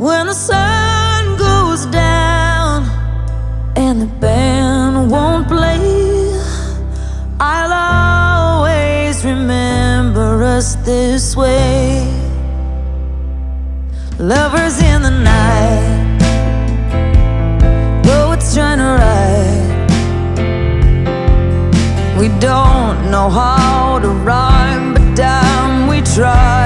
When the sun goes down and the band won't play, I'll always remember us this way. Lovers in the night, though it's trying to ride, we don't know how to rhyme, but damn, we try.